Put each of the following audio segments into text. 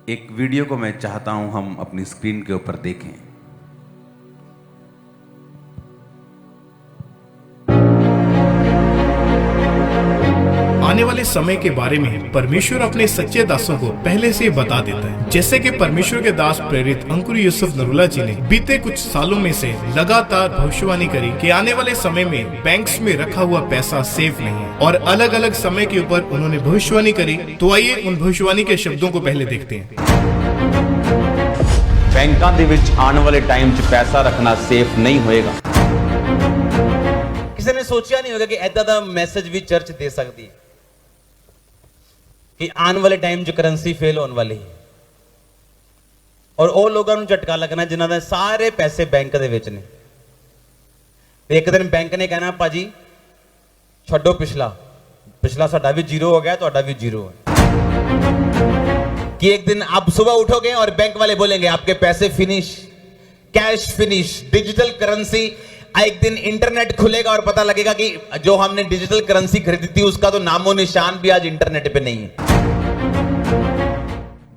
एक वीडियो को मैं चाहता हूं हम अपनी स्क्रीन के ऊपर देखें। आने वाले समय के बारे में परमेश्वर अपने सच्चे दासों को पहले से बता देता है। जैसे कि परमेश्वर के दास प्रेरित अंकुर यूसुफ नरूला जी ने बीते कुछ सालों में से लगातार भविष्यवाणी करी कि आने वाले समय में बैंक्स में रखा हुआ पैसा सेफ नहीं है, और अलग अलग समय के ऊपर उन्होंने भविष्यवाणी करी। तो आइए उन भविष्यवाणी के शब्दों को पहले देखते हैं। बैंकों ਦੇ ਵਿੱਚ ਆਉਣ ਵਾਲੇ ਟਾਈਮ 'ਚ ਪੈਸਾ ਰੱਖਣਾ ਸੇਫ ਨਹੀਂ ਹੋਏਗਾ। ਕਿਸੇ ਨੇ ਸੋਚਿਆ ਨਹੀਂ ਹੋਗਾ ਕਿ ਐਦਾਂ ਦਾ ਮੈਸੇਜ ਵੀ ਚਰਚ ਦੇ ਸਕਦੀ ਹੈ ਕਿ ਆਉਣ ਵਾਲੇ ਟਾਈਮ 'ਚ ਕਰੰਸੀ ਫੇਲ ਹੋਣ ਵਾਲੀ ਹੈ, ਔਰ ਉਹ ਲੋਕਾਂ ਨੂੰ ਝਟਕਾ ਲੱਗਣਾ ਜਿਨ੍ਹਾਂ ਦੇ ਸਾਰੇ ਪੈਸੇ ਬੈਂਕ ਦੇ ਵਿੱਚ ਨੇ। ਤੇ ਇੱਕ ਦਿਨ ਬੈਂਕ ਨੇ ਕਹਿਣਾ ਭਾਜੀ ਛੱਡੋ ਪਿਛਲਾ ਸਾਡਾ ਵੀ ਜ਼ੀਰੋ ਹੋ ਗਿਆ, ਤੁਹਾਡਾ ਵੀ ਜ਼ੀਰੋ ਹੈ। कि एक दिन आप सुबह उठोगे और बैंक वाले बोलेंगे आपके पैसे finish, cash finish, digital currency. एक दिन इंटरनेट खुलेगा और पता लगेगा कि जो हमने डिजिटल करेंसी खरीदी थी उसका तो नामो निशान भी आज इंटरनेट पे नहीं है।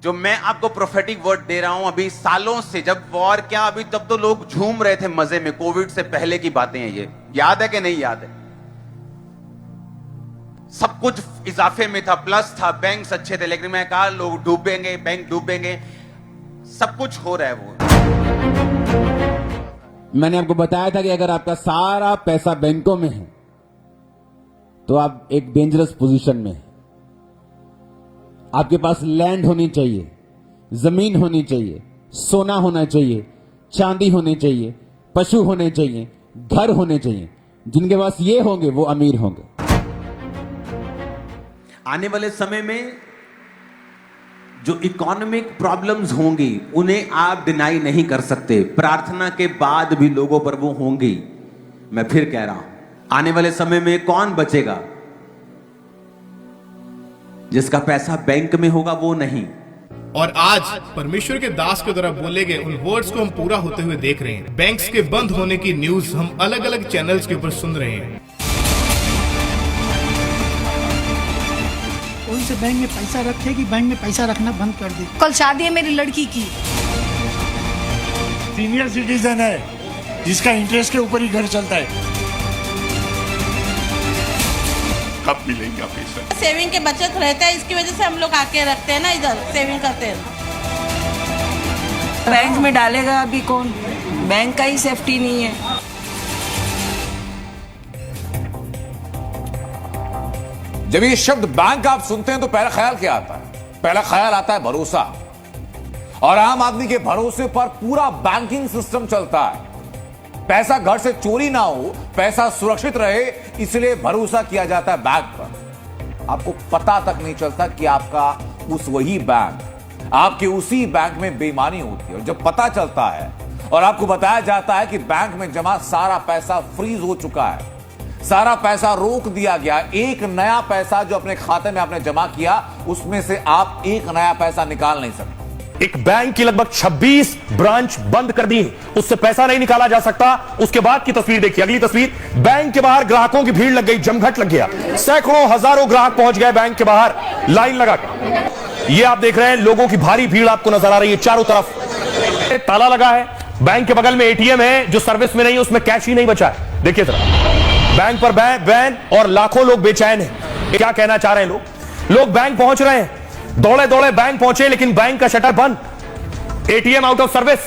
जो मैं आपको प्रोफेटिक वर्ड दे रहा हूं, अभी सालों से, जब वॉर क्या, अभी तब तो लोग झूम रहे थे मजे में। कोविड से पहले की बातें हैं, ये याद है कि नहीं याद है? सब कुछ इजाफे में था, प्लस था, बैंक्स अच्छे थे, लेकिन मैं कहा लोग डूबेंगे, बैंक डूबेंगे, सब कुछ हो रहा है वो। मैंने आपको बताया था कि अगर आपका सारा पैसा बैंकों में है तो आप एक डेंजरस पोजीशन में हैं। आपके पास लैंड होनी चाहिए, जमीन होनी चाहिए, सोना होना चाहिए, चांदी होनी चाहिए, पशु होने चाहिए, घर होने चाहिए। जिनके पास ये होंगे वो अमीर होंगे। आने वाले समय में जो इकोनॉमिक प्रॉब्लम्स होंगी उन्हें आप डिनाई नहीं कर सकते। प्रार्थना के बाद भी लोगों पर वो होंगी। मैं फिर कह रहा हूं, आने वाले समय में कौन बचेगा? जिसका पैसा बैंक में होगा वो नहीं। और आज परमेश्वर के दास के द्वारा बोले गए उन वर्ड्स को हम पूरा होते हुए देख रहे हैं। बैंक्स के बंद होने की न्यूज हम अलग अलग चैनल्स के ऊपर सुन रहे हैं। उनसे बैंक में पैसा रखे कि बैंक में पैसा रखना बंद कर दे। कल शादी है मेरी लड़की की। सीनियर सिटीजन है जिसका इंटरेस्ट के ऊपर ही घर चलता है। कब मिलेगा पैसा? सेविंग के बचत रहता है, इसकी वजह से हम लोग आके रखते हैं ना, इधर सेविंग करते हैं। बैंक में डालेगा अभी कौन? बैंक का ही सेफ्टी नहीं है। जब ये शब्द बैंक आप सुनते हैं तो पहला ख्याल क्या आता है? पहला ख्याल आता है भरोसा। और आम आदमी के भरोसे पर पूरा बैंकिंग सिस्टम चलता है। पैसा घर से चोरी ना हो, पैसा सुरक्षित रहे, इसलिए भरोसा किया जाता है बैंक पर। आपको पता तक नहीं चलता कि आपका वही बैंक, आपके उसी बैंक में बेईमानी होती है। और जब पता चलता है और आपको बताया जाता है कि बैंक में जमा सारा पैसा फ्रीज हो चुका है, सारा पैसा रोक दिया गया, एक नया पैसा जो अपने खाते में आपने जमा किया उसमें से आप एक नया पैसा निकाल नहीं सकते। एक बैंक की लगभग 26 ब्रांच बंद कर दी, उससे पैसा नहीं निकाला जा सकता। उसके बाद की तस्वीर देखिए, अगली तस्वीर। बैंक के बाहर ग्राहकों की भीड़ लग गई, जमघट लग गया। सैकड़ों हजारों ग्राहक पहुंच गए बैंक के बाहर लाइन लगाकर। ये आप देख रहे हैं, लोगों की भारी भीड़ आपको नजर आ रही है चारों तरफ। ताला लगा है, बैंक के बगल में एटीएम है जो सर्विस में नहीं है, उसमें कैश ही नहीं बचा है। देखिए जरा, बैंक पर बैन और लाखों लोग बेचैन हैं। क्या कहना चाह रहे हैं लोग बैंक पहुंच रहे हैं, दौड़े दौड़े बैंक पहुंचे, लेकिन बैंक का शटर बंद, ATM out of service.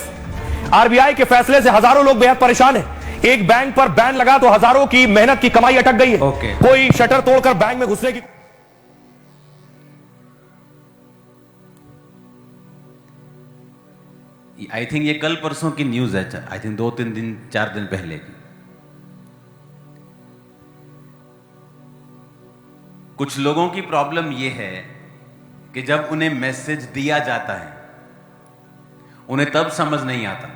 RBI के फैसले से हजारों लोग बेहद परेशान हैं। एक बैंक पर बैन लगा तो हजारों की मेहनत की कमाई अटक गई है। कोई शटर तोड़कर बैंक में घुसने की आई थिंक ये कल परसों की न्यूज है, आई थिंक 2-3 दिन 4 दिन पहले की। कुछ लोगों की प्रॉब्लम यह है कि जब उन्हें मैसेज दिया जाता है उन्हें तब समझ नहीं आता।